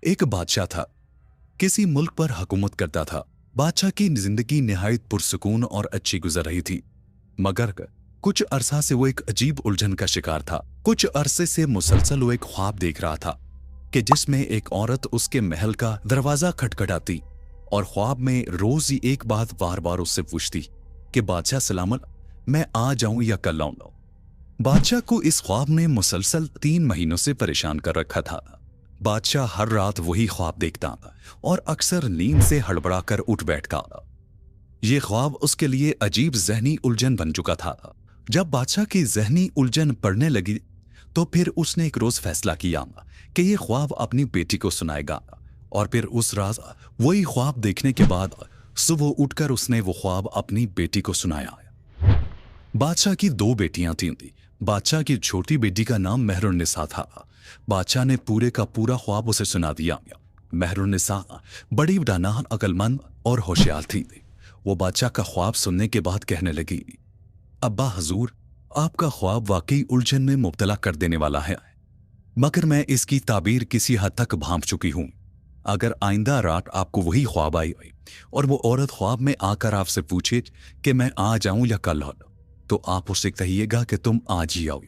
एक बादशाह था, किसी मुल्क पर हुकूमत करता था। बादशाह की जिंदगी निहायत पुरसुकून और अच्छी गुजर रही थी, मगर कुछ अरसा से वो एक अजीब उलझन का शिकार था। कुछ अरसे से मुसलसल वो एक ख्वाब देख रहा था कि जिसमें एक औरत उसके महल का दरवाजा खटखटाती और ख्वाब में रोज ही एक बात बार बार उससे पूछती कि बादशाह सलामत, मैं आ जाऊं या कल आऊं। बादशाह को इस ख्वाब ने मुसलसल 3 महीनों से परेशान कर रखा था। बादशाह हर रात वही ख्वाब देखता और अक्सर नींद से हड़बड़ाकर उठ बैठता। ये ख्वाब उसके लिए अजीब जहनी उलझन बन चुका था। जब बादशाह की जहनी उलझन पड़ने लगी तो फिर उसने एक रोज फैसला किया कि ये ख्वाब अपनी बेटी को सुनाएगा। और फिर उस रात वही ख्वाब देखने के बाद सुबह उठकर उसने वो ख्वाब अपनी बेटी को सुनाया। बादशाह की 2 बेटियां थीं। बादशाह की छोटी बेटी का नाम मेहरुन्निसा था। बादशाह ने पूरे का पूरा ख्वाब उसे सुना दिया। मेहरुन्निसा बड़ी दानाह, अक्लमंद और होशियार थी। वो बादशाह का ख्वाब सुनने के बाद कहने लगी, अब्बा हजूर, आपका ख्वाब वाकई उलझन में मुब्तला कर देने वाला है, मगर मैं इसकी ताबीर किसी हद तक भांप चुकी हूं। अगर आइंदा रात आपको वही ख्वाब आई और वो औरत ख्वाब में आकर आपसे पूछे कि मैं आ जाऊं या कल हो, तो आप उससे कहिएगा कि तुम आज ही आओ।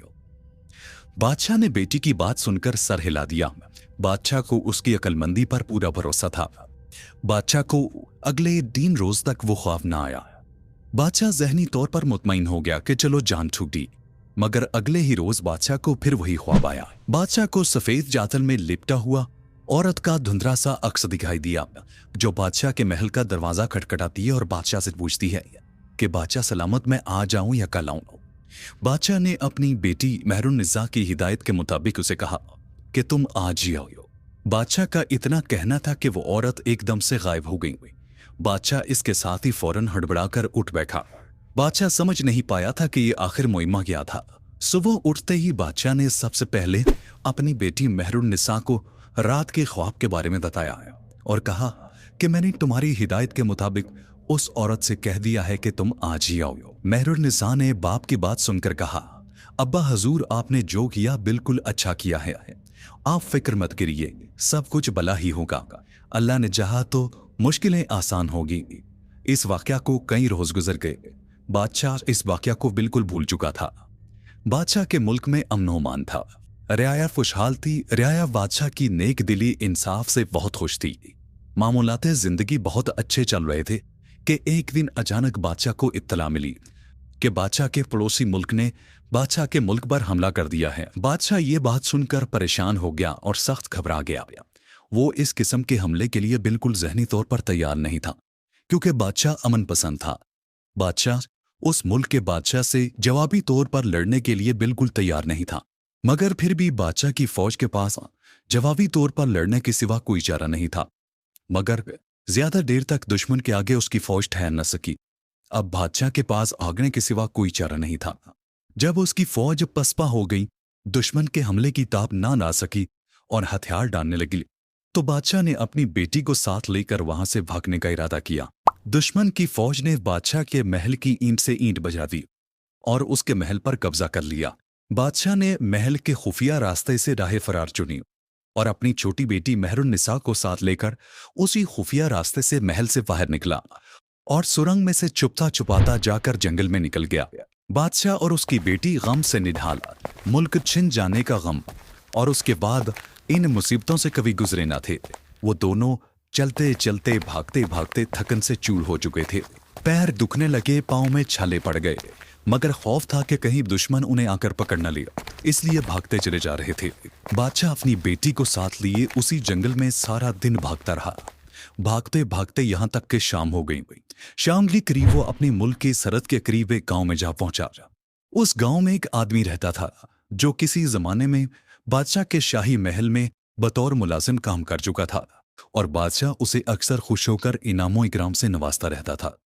बादशाह ने बेटी की बात सुनकर सर हिला दिया। बादशाह को उसकी अक्लमंदी पर पूरा भरोसा था। बादशाह को अगले 3 रोज तक वो ख्वाब ना आया। बादशाह जहनी तौर पर मुतमईन हो गया कि चलो जान छूटी, मगर अगले ही रोज बादशाह को फिर वही ख्वाब आया। बादशाह को सफेद जातल में लिपटा हुआ औरत का धुंधला सा अक्स दिखाई दिया, जो बादशाह के महल का दरवाजा खटखटाती है और बादशाह से पूछती है कि बादशाह सलामत, मैं आ जाऊं या कल आऊं। बादशाह ने अपनी बेटी मेहरुन्निसा की हिदायत के मुताबिक उसे कहा कि तुम आज ही आओ। बादशाह का इतना कहना था कि वो औरत एकदम से गायब हो गई। बादशाह इसके साथ ही फौरन हड़बड़ाकर उठ बैठा। बादशाह समझ नहीं पाया था कि ये आखिर मुइम्मा क्या था। सुबह उठते ही बादशाह ने सबसे पहले अपनी बेटी मेहरुन्निसा को रात के ख्वाब के बारे में बताया और कहा कि मैंने तुम्हारी हिदायत के मुताबिक उस औरत से कह दिया है कि तुम आज ही आओ। मेहरुन्निसा ने बाप की बात सुनकर कहा, अब्बा हजूर, आपने जो किया बिल्कुल अच्छा किया है। आप फिक्र मत करिए, सब कुछ भला ही होगा। अल्लाह ने चाहा तो मुश्किलें आसान होगी। इस वाकया को कई रोज गुजर गए। बादशाह इस वाकया को बिल्कुल भूल चुका था। बादशाह के मुल्क में अमन-ओ-मान था। रियाया खुशहाल थी। रियाया बादशाह की नेक दिली इंसाफ से बहुत खुश थी। मामूलाते जिंदगी बहुत अच्छे चल रहे थे कि एक दिन अचानक बादशाह को इत्तला मिली कि बादशाह के पड़ोसी मुल्क ने बादशाह के मुल्क पर हमला कर दिया है। बादशाह ये बात सुनकर परेशान हो गया और सख्त घबरा गया। वो इस किस्म के हमले के लिए बिल्कुल जहनी तौर पर तैयार नहीं था, क्योंकि बादशाह अमन पसंद था। बादशाह उस मुल्क के बादशाह से जवाबी तौर पर लड़ने के लिए बिल्कुल तैयार नहीं था, मगर फिर भी बादशाह की फौज के पास जवाबी तौर पर लड़ने के सिवा कोई चारा नहीं था। मगर ज्यादा देर तक दुश्मन के आगे उसकी फौज ठहर न सकी। अब बादशाह के पास भागने के सिवा कोई चारा नहीं था। जब उसकी फौज पसपा हो गई, दुश्मन के हमले की ताब ना ला सकी और हथियार डालने लगी, तो बादशाह ने अपनी बेटी को साथ लेकर वहां से भागने का इरादा किया। दुश्मन की फौज ने बादशाह के महल की ईंट से ईंट बजा दी और उसके महल पर कब्जा कर लिया। बादशाह ने महल के खुफिया रास्ते से राह फरार चुनी और अपनी छोटी बेटी मेहरुन्निसा को साथ लेकर उसी खुफिया रास्ते से महल से बाहर निकला और सुरंग में से छुपता छुपाता जाकर जंगल में निकल गया। बादशाह और उसकी बेटी गम से निढाल, मुल्क छिन जाने का गम और उसके बाद इन मुसीबतों से कभी गुजरे न थे। वो दोनों चलते चलते भागते भागते थकन से चूर हो चुके थे। पैर दुखने लगे, पांव में छाले पड़ गए, मगर खौफ था कि कहीं दुश्मन उन्हें आकर पकड़ न ले, इसलिए भागते चले जा रहे थे। बादशाह अपनी बेटी को साथ लिए उसी जंगल में सारा दिन भागता रहा। भागते भागते यहां तक कि शाम हो गई। शाम के करीब वो अपने मुल्क की सरहद के करीब एक गांव में जा पहुंचा। उस गांव में एक आदमी रहता था जो किसी जमाने में बादशाह के शाही महल में बतौर मुलाजिम काम कर चुका था और बादशाह उसे अक्सर खुश होकर इनामों इकराम से नवाजता रहता था।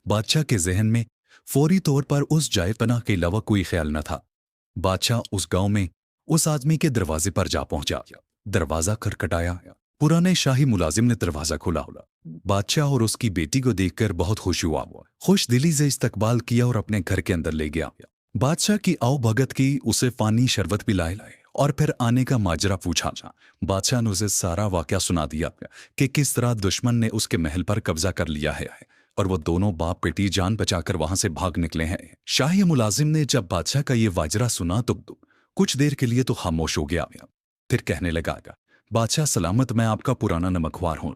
बादशाह के जहन में फौरी तौर पर उस जायपनाह के अलावा कोई ख्याल न था। बादशाह उस गांव में उस आदमी के दरवाजे पर जा पहुंचा। दरवाजा खटखटाया। पुराने शाही मुलाजिम ने दरवाजा खोला। बादशाह और उसकी बेटी को देखकर बहुत खुश हुआ। खुश दिली से इस्तकबाल किया और अपने घर के अंदर ले गया। बादशाह की आओ भगत की, उसे पानी शरबत पिलाए और फिर आने का माजरा पूछा। बादशाह ने उसे सारा वाकया सुना दिया कि किस तरह दुश्मन ने उसके महल पर कब्जा कर लिया है और वो दोनों बाप बेटी जान बचाकर वहां से भाग निकले हैं। शाही मुलाजिम ने जब बादशाह का ये वाजरा सुना तो कुछ देर के लिए तो खामोश हो गया, फिर कहने लगा, बादशाह सलामत, मैं आपका पुराना नमकवार हूं।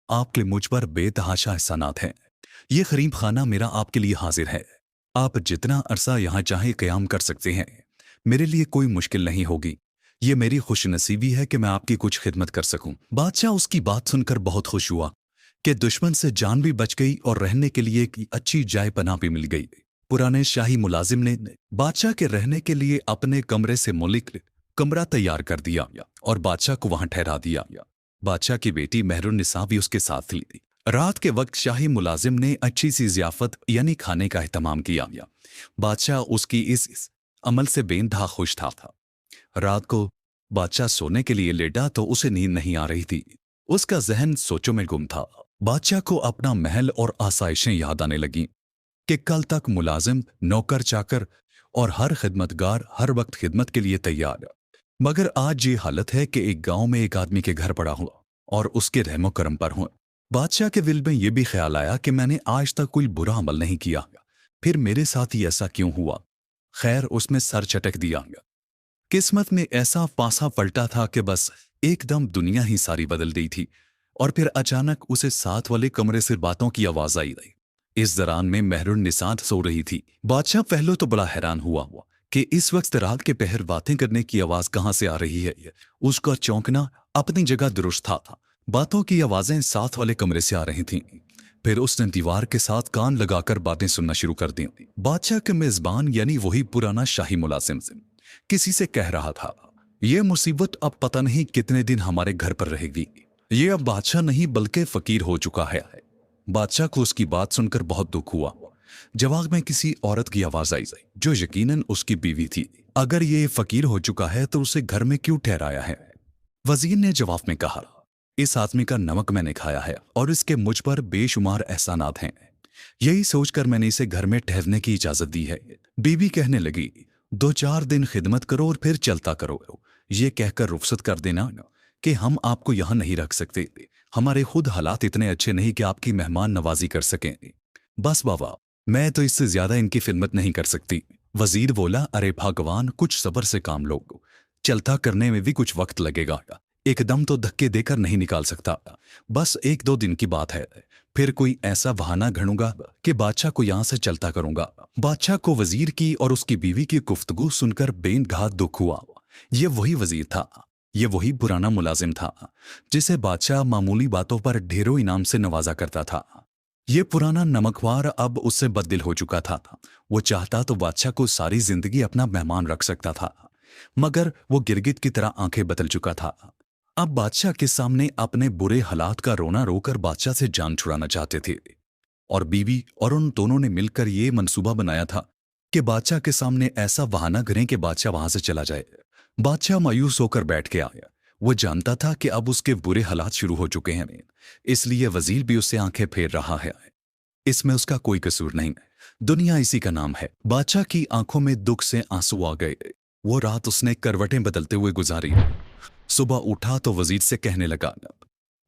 आपके मुझ पर बेतहाशा एहसानात हैं। ये गरीब खाना मेरा आपके लिए हाजिर है। आप जितना अरसा यहाँ चाहे क़याम कर सकते हैं। मेरे लिए कोई मुश्किल नहीं होगी। ये मेरी खुशनसीबी है कि मैं आपकी कुछ खिदमत कर सकूं। बादशाह उसकी बात सुनकर बहुत खुश हुआ कि दुश्मन से जान भी बच गई और रहने के लिए एक अच्छी जाय पनाह भी मिल गई। पुराने शाही मुलाजिम ने बादशाह के रहने के लिए अपने कमरे से मुल्क कमरा तैयार कर दिया और बादशाह को वहां ठहरा दिया। बादशाह की बेटी मेहरुन्निसा भी उसके साथ थी। रात के वक्त शाही मुलाजिम ने अच्छी सी ज़ियाफत यानी खाने का एहतमाम किया। बादशाह उसकी इस अमल से बेइंतहा खुश था। रात को बादशाह सोने के लिए लेटा तो उसे नींद नहीं आ रही थी। उसका जहन सोचों में गुम था। बादशाह को अपना महल और आसाइशें याद आने लगीं कि कल तक मुलाजिम, नौकर चाकर और हर खिदमतगार हर वक्त खिदमत के लिए तैयार, मगर आज ये हालत है कि एक गांव में एक आदमी के घर पड़ा हुआ और उसके रहमो करम पर हूं। बादशाह के दिल में यह भी ख्याल आया कि मैंने आज तक कोई बुरा अमल नहीं किया, फिर मेरे साथ ही ऐसा क्यों हुआ। खैर, उसमें सर चटक दिया। किस्मत में ऐसा पासा पलटा था कि बस एकदम दुनिया ही सारी बदल गई थी। और फिर अचानक उसे साथ वाले कमरे से बातों की आवाज आई। इस दौरान में मेहरुन्निसा सो रही थी। बादशाह पहले तो बड़ा हैरान हुआ कि इस वक्त रात के पहर बातें करने की आवाज कहां से आ रही है। उसका चौंकना अपनी जगह दुरुस्त था। बातों की आवाजें साथ वाले कमरे से आ रही थीं। फिर उसने दीवार के साथ कान लगाकर बातें सुनना शुरू कर दी। बादशाह के मेजबान यानी वही पुराना शाही मुलाजिम किसी से कह रहा था, ये मुसीबत अब पता नहीं कितने दिन हमारे घर पर रहेगी। ये अब बादशाह नहीं बल्कि फकीर हो चुका है। बादशाह को उसकी बात सुनकर बहुत दुख हुआ। जवाब में किसी औरत की आवाज आई जो यकीनन उसकी बीवी थी। अगर ये फकीर हो चुका है तो उसे घर में क्यों ठहराया है। वजीर ने जवाब में कहा, इस आदमी का नमक मैंने खाया है और इसके मुझ पर बेशुमार एहसानात हैं। यही सोचकर मैंने इसे घर में ठहरने की इजाजत दी है। बीवी कहने लगी, 2-4 दिन खिदमत करो और फिर चलता करो। ये कहकर रुखसत कर देना कि हम आपको यहां नहीं रख सकते। हमारे खुद हालात इतने अच्छे नहीं कि आपकी मेहमान नवाजी कर सकें। बस बाबा, मैं तो इससे ज्यादा इनकी खिदमत नहीं कर सकती। वजीर बोला, अरे भगवान, कुछ सब्र से काम लो। चलता करने में भी कुछ वक्त लगेगा। एकदम तो धक्के देकर नहीं निकाल सकता। बस 1-2 दिन की बात है। फिर कोई ऐसा बहाना ढूंढूंगा कि बादशाह को यहां से चलता करूंगा। बादशाह को वजीर की और उसकी बीवी की गुफ्तगू सुनकर बेइंतहा दुख हुआ। ये वही वजीर था, ये वही पुराना मुलाजिम था जिसे बादशाह मामूली बातों पर ढेरों इनाम से नवाजा करता था। ये पुराना नमकवार अब उससे बददिल हो चुका था। वो चाहता तो बादशाह को सारी जिंदगी अपना मेहमान रख सकता था, मगर वो गिरगिट की तरह आंखें बदल चुका था। अब बादशाह के सामने अपने बुरे हालात का रोना रोकर बादशाह से जान छुड़ाना चाहते थे। और बीवी और उन दोनों ने मिलकर ये मंसूबा बनाया था कि बादशाह के सामने ऐसा बहाना करें कि बादशाह वहां से चला जाए। बादशाह मायूस होकर बैठ गया। वो जानता था कि अब उसके बुरे हालात शुरू हो चुके हैं, इसलिए वजीर भी उससे आंखें फेर रहा है। इसमें उसका कोई कसूर नहीं, दुनिया इसी का नाम है। बादशाह की आंखों में दुख से आंसू आ गए। वो रात उसने करवटें बदलते हुए गुजारी। सुबह उठा तो वजीर से कहने लगा,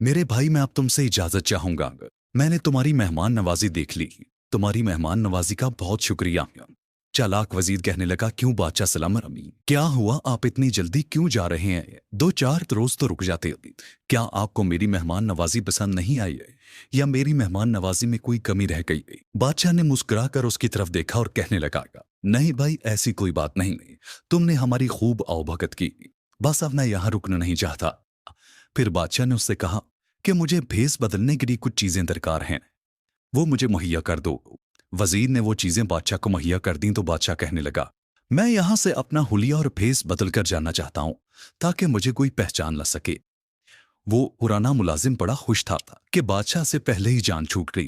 मेरे भाई, मैं अब तुमसे इजाजत चाहूंगा। मैंने तुम्हारी मेहमान नवाजी देख ली। तुम्हारी मेहमान नवाजी का बहुत शुक्रिया। चालाक वजीर कहने लगा, क्यों बादशाह सलामत अमी, क्या हुआ, आप इतनी जल्दी क्यों जा रहे हैं? 2-4 रोज तो रुक जाते। क्या आपको मेरी मेहमान नवाजी पसंद नहीं आई है या मेरी मेहमान नवाजी में कोई कमी रह गई? बादशाह ने मुस्कुराकर उसकी तरफ देखा और कहने लगा, नहीं भाई, ऐसी कोई बात नहीं। तुमने हमारी खूब आवभगत की, बस अब मैं यहां रुकना नहीं चाहता। फिर बादशाह ने उससे कहा कि मुझे भेस बदलने के लिए कुछ चीजें दरकार हैं, वो मुझे मुहैया कर दो। वजीर ने वो चीजें बादशाह को मुहैया कर दी तो बादशाह कहने लगा, मैं यहां से अपना हुलिया और भेस बदल कर जाना चाहता हूं ताकि मुझे कोई पहचान न सके। वो पुराना मुलाजिम बड़ा खुश था कि बादशाह से पहले ही जान छूट गई।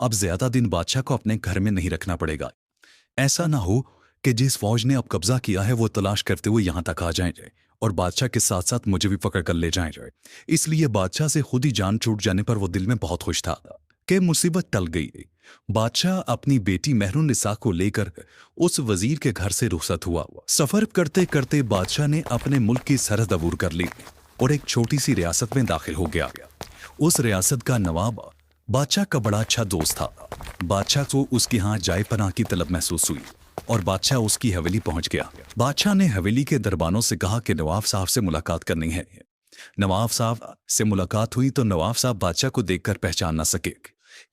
अब ज्यादा दिन बादशाह को अपने घर में नहीं रखना पड़ेगा। ऐसा ना हो कि जिस फौज ने अब कब्जा किया है वो तलाश करते हुए यहां तक आ जाए और बादशाह के साथ साथ मुझे भी पकड़ कर ले जाए। इसलिए बादशाह से खुद ही जान छूट जाने पर वो दिल में बहुत खुश था। कि मुसीबत टल गई। बादशाह अपनी बेटी मेहरुन्निसा को लेकर उस वजीर के घर से रुखसत हुआ। सफर करते करते बादशाह ने अपने मुल्क की सरहद अबूर कर ली और एक छोटी सी रियासत में दाखिल हो गया। उस रियासत का नवाब बादशाह का बड़ा अच्छा दोस्त था। बादशाह को उसके यहाँ जाए पनाह की तलब महसूस हुई और बादशाह उसकी हवेली पहुंच गया। बादशाह ने हवेली के दरबानों से कहा कि नवाब साहब से मुलाकात करनी है। नवाब साहब से मुलाकात हुई तो नवाब साहब बादशाह को देखकर पहचान ना सके,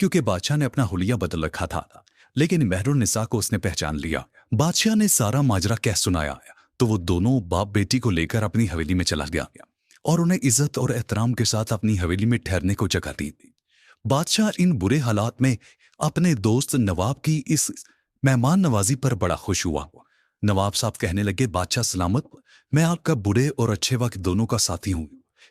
क्योंकि बादशाह ने अपना हुलिया बदल रखा था, लेकिन मेहरुन्निसा को उसने पहचान लिया। बादशाह ने सारा माजरा कह सुनाया तो वो दोनों बाप बेटी को लेकर अपनी हवेली में चला गया और उन्हें इज्जत और एहतराम के साथ अपनी हवेली में ठहरने को जगह दी। बादशाह इन बुरे हालात में अपने दोस्त नवाब की इस मेहमान नवाजी पर बड़ा खुश हुआ। नवाब साहब कहने लगे, बादशाह सलामत, मैं आपका बुरे और अच्छे वक्त दोनों का साथी हूँ।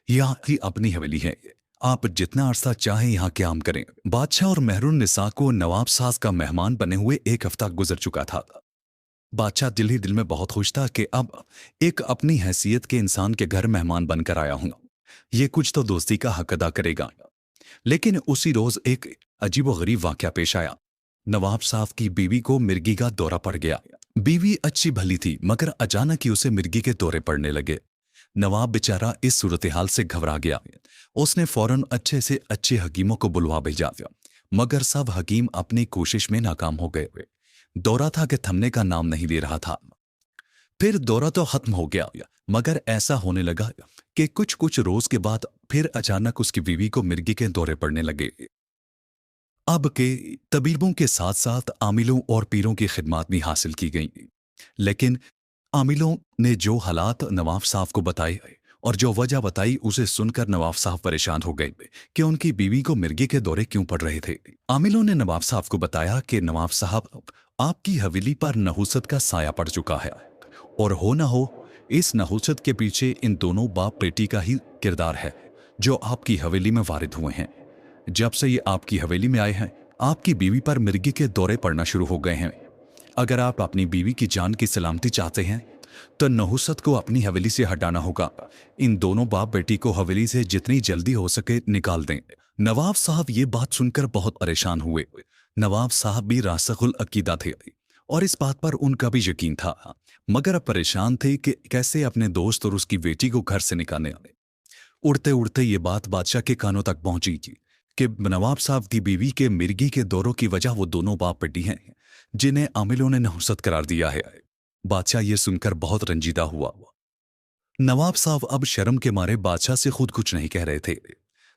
यहाँ की अपनी हवेली है, आप जितना अरसा चाहें यहाँ क्याम करें। बादशाह और मेहरुन्निसा को नवाब साहब का मेहमान बने हुए 1 हफ्ता गुजर चुका था। बादशाह दिल ही दिल में बहुत खुश था कि अब एक अपनी हैसियत के इंसान के घर मेहमान बनकर आया हूँ, ये कुछ तो दोस्ती का हक अदा करेगा। लेकिन उसी रोज एक अजीबोगरीब वाकया पेश आया। नवाब साहब की बीवी को मिर्गी का दौरा पड़ गया। बीवी अच्छी भली थी, मगर अचानक ही उसे मिर्गी के दौरे पड़ने लगे। नवाब बेचारा इस सूरत हाल से घबरा गया। उसने फौरन अच्छे से अच्छे हकीमों को बुलवा भेजा, मगर सब हकीम अपनी कोशिश में नाकाम हो गए। दौरा था कि थमने का नाम नहीं ले रहा था। फिर दौरा तो खत्म हो गया, मगर ऐसा होने लगा कि कुछ कुछ रोज के बाद फिर अचानक उसकी बीवी को मिर्गी के दौरे पड़ने लगे। अब के तबीबों के साथ साथ आमिलों और पीरों की खिदमत भी हासिल की गई, लेकिन आमिलों ने जो हालात नवाब साहब को बताए और जो वजह बताई उसे सुनकर नवाब साहब परेशान हो गए कि उनकी बीवी को मिर्गी के दौरे क्यों पड़ रहे थे। आमिलों ने नवाब साहब को बताया कि नवाब साहब, आपकी हवेली पर नहुसत का साया पड़ चुका है, और हो ना हो इस नहुसत के पीछे इन दोनों बाप बेटी का ही किरदार है जो आपकी हवेली में वारिद हुए हैं। जब से ये आपकी हवेली में आए हैं, आपकी बीवी पर मिर्गी के दौरे पड़ना शुरू हो गए हैं। अगर आप अपनी बीवी की जान की सलामती चाहते हैं तो नहुसत को अपनी हवेली से हटाना होगा। इन दोनों बाप बेटी को हवेली से जितनी जल्दी हो सके निकाल दें। नवाब साहब ये बात सुनकर बहुत परेशान हुए। नवाब साहब भी रासिखुल अकीदा थे और इस बात पर उनका भी यकीन था, मगर अब परेशान थे कि कैसे अपने दोस्त और उसकी बेटी को घर से निकालने आए। उड़ते उड़ते ये बात बादशाह के कानों तक पहुंची कि नवाब साहब की बीवी के मिर्गी के दौरों की वजह वो दोनों बाप बेटी हैं जिन्हें आमिलों ने नहुसत करार दिया है। बादशाह ये सुनकर बहुत रंजीदा हुआ। नवाब साहब अब शर्म के मारे बादशाह से खुद कुछ नहीं कह रहे थे,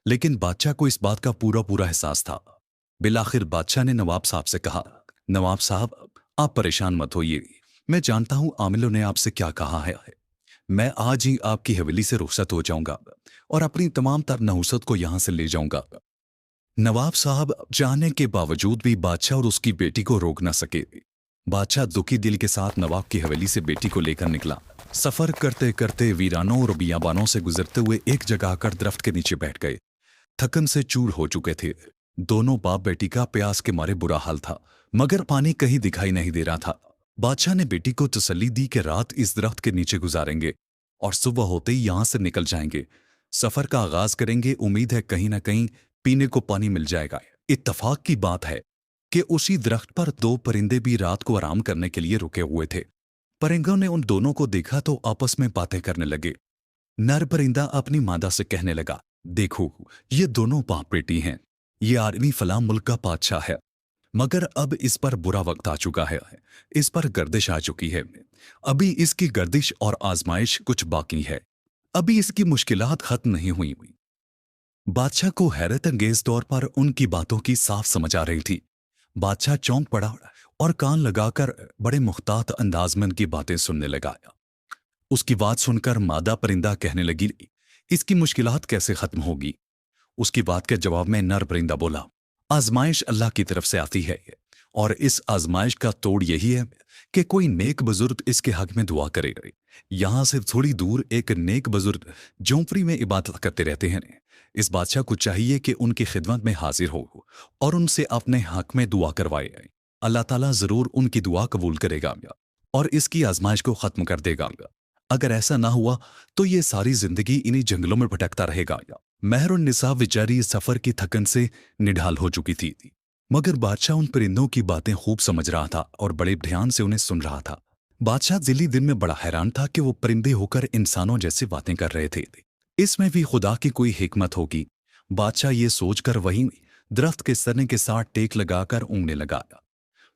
लेकिन बादशाह को इस बात का पूरा पूरा एहसास था। बिलाखिर बादशाह ने नवाब साहब से कहा, नवाब साहब, आप परेशान मत होइए, मैं जानता हूं आमिलों ने आपसे क्या कहा है। मैं आज ही आपकी हवेली से रुखसत हो जाऊंगा और अपनी तमाम तर नहुसत को यहां से ले जाऊंगा। नवाब साहब चाहने के बावजूद भी बादशाह और उसकी बेटी को रोक न सके। बादशाह दुखी दिल के साथ नवाब की हवेली से बेटी को लेकर निकला। सफर करते करते वीरानों और बियाबानों से गुजरते हुए एक जगह आकर दरख्त के नीचे बैठ गए। थकन से चूर हो चुके थे। दोनों बाप बेटी का प्यास के मारे बुरा हाल था, मगर पानी कहीं दिखाई नहीं दे रहा था। बादशाह ने बेटी को तसल्ली दी कि रात इस दरख्त के नीचे गुजारेंगे और सुबह होते ही यहां से निकल जाएंगे, सफर का आगाज करेंगे। उम्मीद है कहीं ना कहीं पीने को पानी मिल जाएगा। इत्तफाक की बात है कि उसी दरख्त पर 2 परिंदे भी रात को आराम करने के लिए रुके हुए थे। परिंदों ने उन दोनों को देखा तो आपस में बातें करने लगे। नर परिंदा अपनी मादा से कहने लगा, देखो ये दोनों बाप बेटी हैं, ये आदमी फलां मुल्क का बादशाह है, मगर अब इस पर बुरा वक्त आ चुका है, इस पर गर्दिश आ चुकी है। अभी इसकी गर्दिश और आजमाइश कुछ बाकी है, अभी इसकी मुश्किलात खत्म नहीं हुई। बादशाह को हैरत अंगेज तौर पर उनकी बातों की साफ समझ आ रही थी। बादशाह चौंक पड़ा और कान लगाकर बड़े मुख्तात अंदाज में उनकी बातें सुनने लगा। उसकी बात सुनकर मादा परिंदा कहने लगी, इसकी मुश्किलात कैसे खत्म होगी। उसकी बात के जवाब में नर परिंदा बोला, आजमाइश अल्लाह की तरफ से आती है और इस आजमाइश का तोड़ यही है कि कोई नेक बुजुर्ग इसके हक में दुआ करे। यहां से थोड़ी दूर एक नेक बुजुर्ग झोंपड़ी में इबादत करते रहते हैं। इस बादशाह को चाहिए कि उनकी खिदमत में हाजिर हो और उनसे अपने हक में दुआ करवाए। अल्लाह ताला जरूर उनकी दुआ कबूल करेगा और इसकी आजमाइश को खत्म कर देगा। अगर ऐसा ना हुआ तो ये सारी जिंदगी इन्हीं जंगलों में भटकता रहेगा। मेहरुन्निसा बेचारी इस सफर की थकन से निढाल हो चुकी थी, मगर बादशाह उन परिंदों की बातें खूब समझ रहा था और बड़े ध्यान से उन्हें सुन रहा था। बादशाह दिली दिन में बड़ा हैरान था कि वो परिंदे होकर इंसानों जैसे बातें कर रहे थे। इसमें भी खुदा की कोई हिकमत होगी। बादशाह ये सोचकर वहीं दरख्त के सने के साथ टेक लगाकर ऊँगने लगा।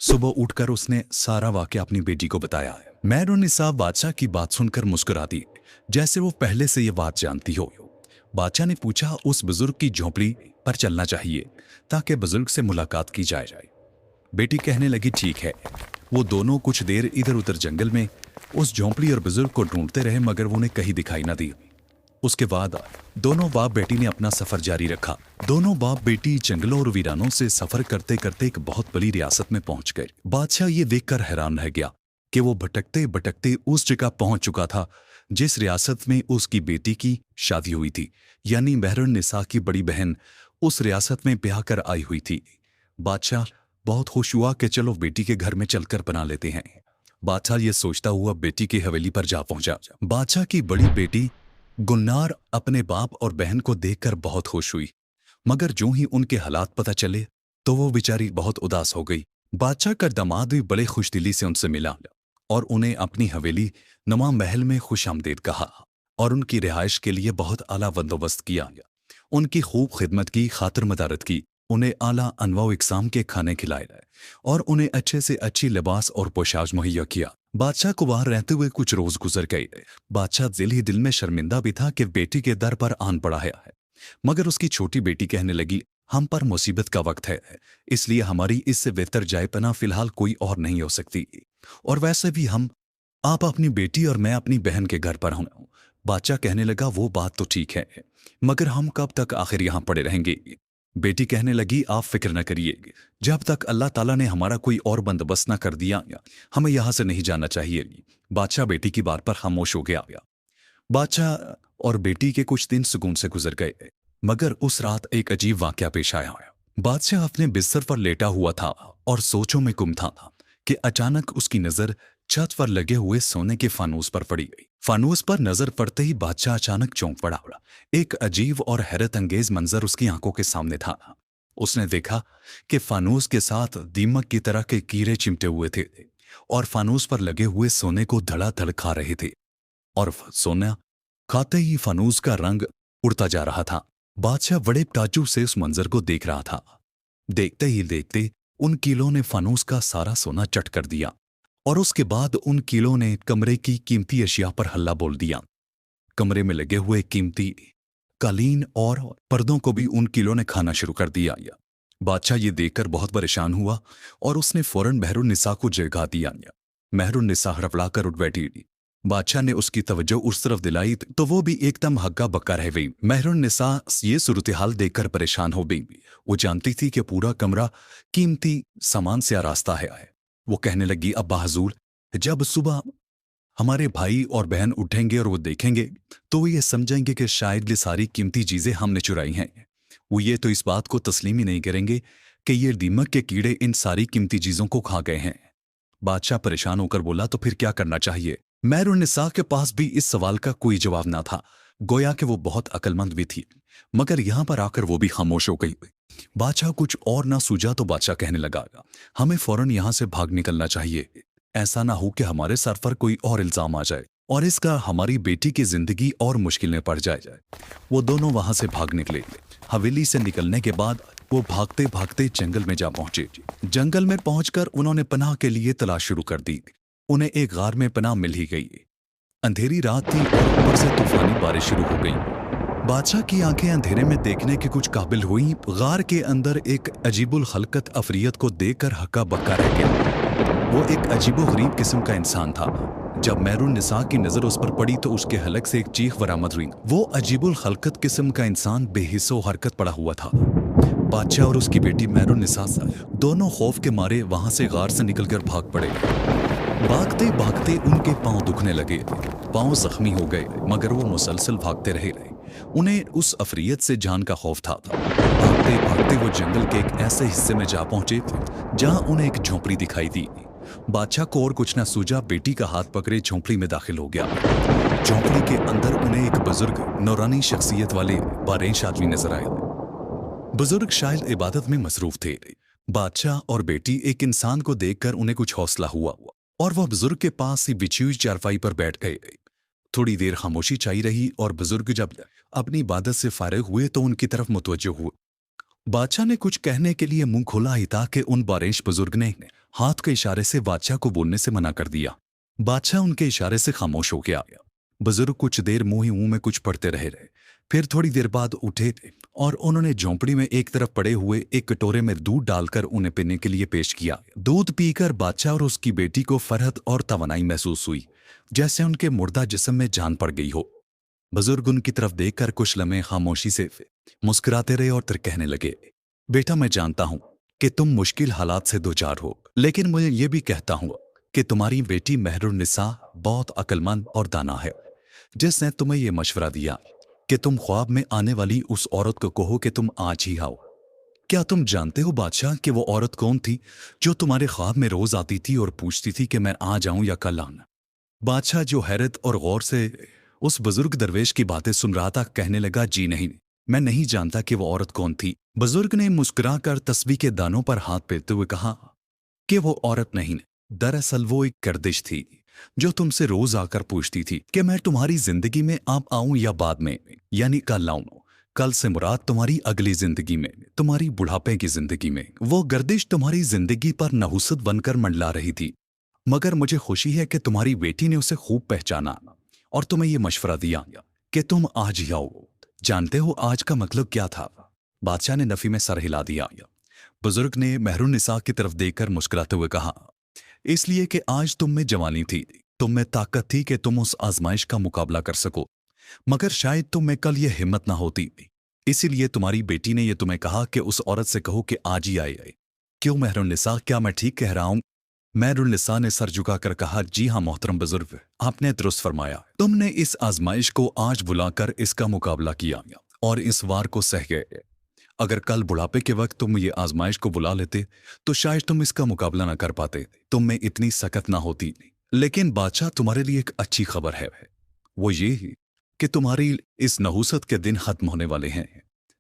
सुबह उठकर उसने सारा वाकया अपनी बेटी को बताया। मेहरुन्निसा बादशाह की बात सुनकर मुस्कुराती, जैसे वो पहले से ये बात जानती हो। बादशाह ने पूछा, उस बुजुर्ग की झोंपड़ी पर चलना चाहिए ताकि बुजुर्ग से मुलाकात की जाए। बेटी कहने लगी, ठीक है। वो दोनों कुछ देर इधर उधर जंगल में उस झोंपड़ी और बुजुर्ग को ढूंढते रहे, मगर वो उन्हें कहीं दिखाई न दी। उसके बाद दोनों बाप बेटी ने अपना सफर जारी रखा। दोनों बाप बेटी जंगलों और वीरानों से सफर करते करते एक बहुत बड़ी रियासत में पहुंच गए। बादशाह ये देखकर हैरान रह गया कि वो भटकते भटकते उस जगह पहुंच चुका था जिस रियासत में उसकी बेटी की शादी हुई थी, यानी मेहरुन्निसा की बड़ी बहन उस रियासत में ब्याह कर आई हुई थी। बादशाह बहुत खुश हुआ कि चलो बेटी के घर में चलकर बना लेते हैं। बादशाह ये सोचता हुआ बेटी की हवेली पर जा पहुंचा। बादशाह की बड़ी बेटी गुलनार अपने बाप और बहन को देखकर बहुत खुश हुई, मगर जो ही उनके हालात पता चले तो वो बेचारी बहुत उदास हो गई। बादशाह का दामाद भी बड़े खुशदिली से उनसे मिला और उन्हें अपनी हवेली नुमा महल में खुशामदीद कहा और उनकी रिहाइश के लिए बहुत आला बंदोबस्त किया। उनकी खूब खिदमत की, खातिर मदारत की, उन्हें आला अनवा इकसाम के खाने खिलाए और उन्हें अच्छे से अच्छी लिबास और पोशाक मुहैया किया। बादशाह को वहां रहते हुए कुछ रोज गुजर गए। बादशाह दिल ही दिल में शर्मिंदा भी था कि बेटी के दर पर आन पड़ा है, मगर उसकी छोटी बेटी कहने लगी, हम पर मुसीबत का वक्त है, इसलिए हमारी इससे बेहतर जायपना फिलहाल कोई और नहीं हो सकती, और वैसे भी आप अपनी बेटी और मैं अपनी बहन के घर पर हूं। बादशाह कहने लगा, वो बात तो ठीक है, मगर हम कब तक आखिर यहां पड़े रहेंगे। बेटी कहने लगी, आप फिक्र न करिए, जब तक अल्लाह ताला ने हमारा कोई और बंदोबस्त न कर दिया हमें यहां से नहीं जाना चाहिए। बादशाह बेटी की बात पर खामोश हो गया। बादशाह और बेटी के कुछ दिन सुकून से गुजर गए, मगर उस रात एक अजीब वाकया पेश आया। बादशाह अपने बिस्तर पर लेटा हुआ था और सोचों में गुम था कि अचानक उसकी नजर छत पर लगे हुए सोने के फानूस पर पड़ी गई। फानूस पर नजर पड़ते ही बादशाह अचानक चौंक पड़ा। एक अजीब और हैरत अंगेज मंजर उसकी आंखों के सामने था। उसने देखा कि फानूस के साथ दीमक की तरह के कीड़े चिमटे हुए थे और फानूस पर लगे हुए सोने को धड़ाधड़ खा रहे थे, और सोना खाते ही फानूस का रंग उड़ता जा रहा था। बादशाह बड़े ताज्जुब से उस मंजर को देख रहा था। देखते ही देखते उन कीलों ने फानूस का सारा सोना चट कर दिया, और उसके बाद उन कीलों ने कमरे की कीमती अशिया पर हल्ला बोल दिया। कमरे में लगे हुए कीमती कालीन और पर्दों को भी उन कीलों ने खाना शुरू कर दिया। बादशाह ये देखकर बहुत परेशान हुआ और उसने फौरन मेहरुन्निसा को जगा दिया। मेहरुन्निसा हड़बड़ाकर उठ बैठी। बादशाह ने उसकी तवज्जो उस तरफ दिलाई तो वो भी एकदम हक्का बक्का रह गई। मेहरुन्निसा ये सूरत-ए-हाल देखकर परेशान हो गई। वो जानती थी कि पूरा कमरा कीमती सामान से आरास्ता है। वो कहने लगी, अब्बा हजूर, जब सुबह हमारे भाई और बहन उठेंगे और वो देखेंगे तो वो ये समझेंगे कि शायद ये सारी कीमती चीजें हमने चुराई हैं। वो ये तो इस बात को तस्लीम ही नहीं करेंगे कि ये दीमक के कीड़े इन सारी कीमती चीजों को खा गए हैं। बादशाह परेशान होकर बोला, तो फिर क्या करना चाहिए। मेहरुन्निसा के पास भी इस सवाल का कोई जवाब ना था, गोया कि वो बहुत अक्लमंद भी थी, मगर यहां पर आकर वो भी खामोश हो गई। बादशाह कुछ और ना सूझा तो बादशाह कहने लगा, हमें फौरन यहां से भाग निकलना चाहिए। ऐसा ना हो कि हमारे सर पर कोई और इल्जाम आ जाए और इसका हमारी बेटी की जिंदगी और मुश्किल में पड़ जाए। वो दोनों वहां से भाग निकले। हवेली से निकलने के बाद वो भागते भागते जंगल में जा पहुंचे। जंगल में पहुंचकर उन्होंने पनाह के लिए तलाश शुरू कर दी। उन्हें एक गार में पनाह मिल ही गई। अंधेरी रात थी और ऊपर से तूफानी बारिश शुरू हो गई। बादशाह की आंखें अंधेरे में देखने के कुछ काबिल हुई। गार के अंदर एक अजीबुल खलकत अफरियत को देखकर हक्का बक्का रह गया। वो एक अजीबो गरीब किस्म का इंसान था। जब मेहरुन्निसा की नजर उस पर पड़ी तो उसके हलक से एक चीख बरामद हुई। वो अजीबुल खलकत किस्म का इंसान बेहिस्सो हरकत पड़ा हुआ था। बादशाह और उसकी बेटी मेहरुन्निसा दोनों खौफ के मारे वहां से गार से निकलकर भाग पड़े। भागते भागते उनके पांव दुखने लगे, पांव जख्मी हो गए, मगर वो मुसलसल भागते रहे। उन्हें उस अफरियत से जान का खौफ था। भागते भागते वो जंगल के एक ऐसे हिस्से में जा पहुंचे जहां उन्हें एक झोंपड़ी दिखाई दी। बादशाह को और कुछ न सूझा, बेटी का हाथ पकड़े झोंपड़ी में दाखिल हो गया। झोंपड़ी के अंदर उन्हें एक बुजुर्ग नौरानी शख्सियत वाले बारेश आदमी नजर आए। बुजुर्ग शायद इबादत में मसरूफ थे। बादशाह और बेटी एक इंसान को देखकर उन्हें कुछ हौसला हुआ और वह बुजुर्ग के पास ही बिछी हुई चारपाई पर बैठ गए। थोड़ी देर खामोशी छाई रही और बुजुर्ग जब अपनी इबादत से फारिग हुए तो उनकी तरफ मुतवज्जो हुए। बादशाह ने कुछ कहने के लिए मुंह खोला ही था कि उन बारिश बुजुर्ग ने हाथ के इशारे से बादशाह को बोलने से मना कर दिया। बादशाह उनके इशारे से खामोश हो गया। बुजुर्ग कुछ देर मुंह ही मुंह में कुछ पढ़ते रहे। फिर थोड़ी देर बाद उठे और उन्होंने झोंपड़ी में एक तरफ पड़े हुए एक कटोरे में दूध डालकर उन्हें पीने के लिए पेश किया। दूध पीकर बादशाह और उसकी बेटी को फरहत और तवानाई महसूस हुई, जैसे उनके मुर्दा जिस्म में जान पड़ गई हो। बुजुर्ग उनकी तरफ देखकर कुछ लम्हे खामोशी से मुस्कुराते रहे और फिर कहने लगे, बेटा मैं जानता हूं कि तुम मुश्किल हालात से दो चार हो, लेकिन मुझे ये भी कहता हूं कि तुम्हारी बेटी मेहरुन्निसा बहुत अक्लमंद और दाना है, जिसने तुम्हें यह मशवरा दिया कि तुम ख्वाब में आने वाली उस औरत को कहो कि तुम आज ही आओ। क्या तुम जानते हो बादशाह कि वो औरत कौन थी जो तुम्हारे ख्वाब में रोज आती थी और पूछती थी कि मैं आज आऊं या कल आऊं? बादशाह जो हैरत और गौर से उस बुजुर्ग दरवेश की बातें सुन रहा था कहने लगा, जी नहीं, मैं नहीं जानता कि वो औरत कौन थी। बुजुर्ग ने मुस्कुराकर तस्बीह के दानों पर हाथ फेरते हुए कहा कि वो औरत नहीं, दरअसल वो एक गर्दिश थी जो तुमसे रोज आकर पूछती थी कि मैं तुम्हारी जिंदगी में अब आऊं या बाद में, यानी कल आऊं। कल से मुराद तुम्हारी अगली जिंदगी में, तुम्हारी बुढ़ापे की जिंदगी में। वो गर्दिश तुम्हारी जिंदगी पर नहुसत बनकर मंडला रही थी, मगर मुझे खुशी है कि तुम्हारी बेटी ने उसे खूब पहचाना और तुम्हें यह मशवरा दिया कि तुम आज ही आओ। जानते हो आज का मतलब क्या था? बादशाह ने नफी में सर हिला दिया। बुजुर्ग ने मेहरुन्निसा की तरफ देखकर मुस्कुराते हुए कहा, इसलिए कि आज तुम में जवानी थी, तुम में ताकत थी कि तुम उस आजमाइश का मुकाबला कर सको, मगर शायद तुम में कल यह हिम्मत ना होती, इसीलिए तुम्हारी बेटी ने यह तुम्हें कहा कि उस औरत से कहो कि आज ही आए। क्यों मेहरुन्निसा, क्या मैं ठीक कह रहा हूं? मेहरुन्निसा ने सर झुकाकर कहा, जी हाँ मोहतरम बुजुर्ग, आपने दुरुस्त फरमाया। तुमने इस आजमाइश को आज बुलाकर इसका मुकाबला किया और इस वार को सह गए। अगर कल बुढ़ापे के वक्त तुम ये आजमाइश को बुला लेते तो शायद तुम इसका मुकाबला न कर पाते, तुम में इतनी सकत ना होती। लेकिन बादशाह, तुम्हारे लिए एक अच्छी खबर है, वो ये ही कि तुम्हारी इस नहुसत के दिन खत्म होने वाले हैं,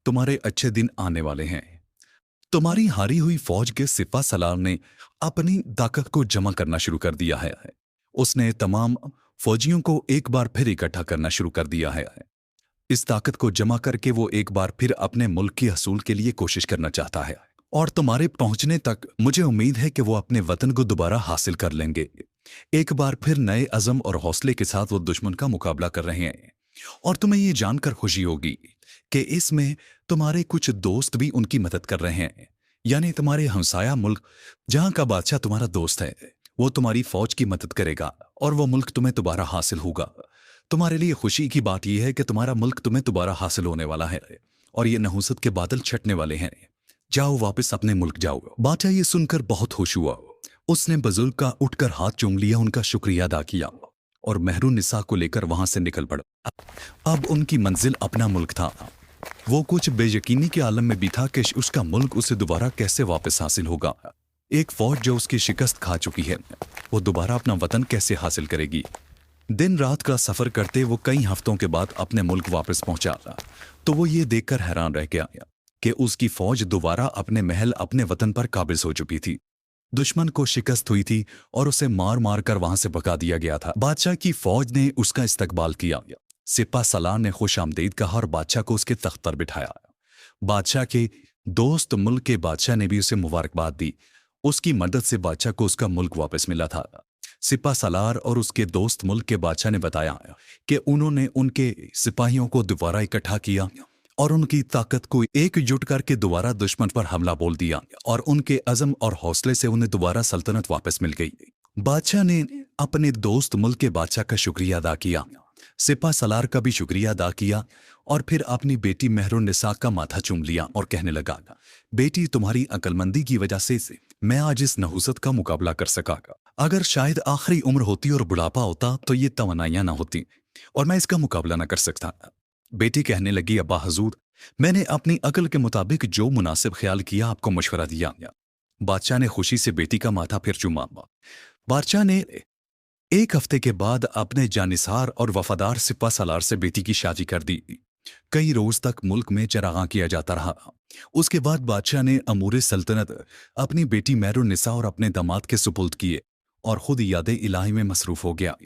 तुम्हारे अच्छे दिन आने वाले हैं। तुम्हारी हारी हुई फौज के सिपा सलार ने अपनी ताकत को जमा करना शुरू कर दिया है। उसने तमाम फौजियों को एक बार फिर इकट्ठा करना शुरू कर दिया है। इस ताकत को जमा करके वो एक बार फिर अपने मुल्क की हसूल के लिए कोशिश करना चाहता है, और तुम्हारे पहुंचने तक मुझे उम्मीद है कि वो अपने वतन को दोबारा हासिल कर लेंगे। एक बार फिर नए अज़म और हौसले के साथ वो दुश्मन का मुकाबला कर रहे हैं, और तुम्हें ये जानकर खुशी होगी कि इसमें तुम्हारे कुछ दोस्त भी उनकी मदद कर रहे हैं। यानी तुम्हारे हमसाया मुल्क जहां का बादशाह तुम्हारा दोस्त है, वो तुम्हारी फौज की मदद करेगा और वो मुल्क तुम्हें दोबारा हासिल होगा। तुम्हारे लिए खुशी की बात यह है कि तुम्हारा मुल्क तुम्हें दोबारा हासिल होने वाला है और ये नहुसत के बादल छटने वाले हैं। जाओ, वापस अपने मुल्क जाओ। बादशाह ये सुनकर बहुत खुश हुआ। उसने बुजुर्ग का उठकर हाथ चूम लिया, उनका शुक्रिया अदा किया और मेहरुन्निसा को लेकर वहां से निकल पड़ा। अब उनकी मंजिल अपना मुल्क था। वो कुछ बेयकीनी के आलम में भी था कि उसका मुल्क उसे दोबारा कैसे वापस हासिल होगा। एक फौज जो उसकी शिकस्त खा चुकी है, वो दोबारा अपना वतन कैसे हासिल करेगी। दिन रात का सफर करते वो कई हफ्तों के बाद अपने मुल्क वापस पहुंचा, तो वो ये देखकर हैरान रह गया कि उसकी फौज दोबारा अपने महल, अपने वतन पर काबिज हो चुकी थी। दुश्मन को शिकस्त हुई थी और उसे मार मार कर वहां से भगा दिया गया था। बादशाह की फौज ने उसका इस्तकबाल किया। सिपा सलार ने खुश आमदीद कहा और बादशाह को उसके तख्त पर बिठाया। बादशाह के दोस्त मुल्क के बादशाह ने भी उसे मुबारकबाद दी। उसकी मदद से बादशाह को उसका मुल्क वापस मिला था। सिपा सलार और उसके दोस्त मुल्क के बादशाह ने बताया कि उन्होंने उनके सिपाहियों को दोबारा इकट्ठा किया और उनकी ताकत को एकजुट करके दोबारा दुश्मन पर हमला बोल दिया, और उनके अज़म और हौसले से उन्हें दोबारा सल्तनत वापस मिल गई। बादशाह ने अपने दोस्त मुल्क के बादशाह का शुक्रिया अदा किया, सिपा सलार का भी शुक्रिया अदा किया और फिर अपनी बेटी मेहरुन्निसा का माथा चूम लिया और कहने लगा, बेटी, तुम्हारी अक्लमंदी की वजह से मैं आज इस नहुसत का मुकाबला कर सका। अगर शायद आखिरी उम्र होती और बुढ़ापा होता तो ये तवनाइयां ना होती और मैं इसका मुकाबला ना कर सकता। बेटी कहने लगी, अब्बा हजूर, मैंने अपनी अकल के मुताबिक जो मुनासिब ख्याल किया आपको मशवरा दिया। बादशाह ने खुशी से बेटी का माथा फिर चूमा। बादशाह ने एक हफ्ते के बाद आपने जानिसार और वफादार सिपा सलार से बेटी की शादी कर दी। कई रोज तक मुल्क में चरागां किया जाता रहा। उसके बाद बादशाह ने अमूर सल्तनत अपनी बेटी मैरुनिसा और अपने दामाद के सुपुर्द किए और खुद याद इलाही में मसरूफ हो गया।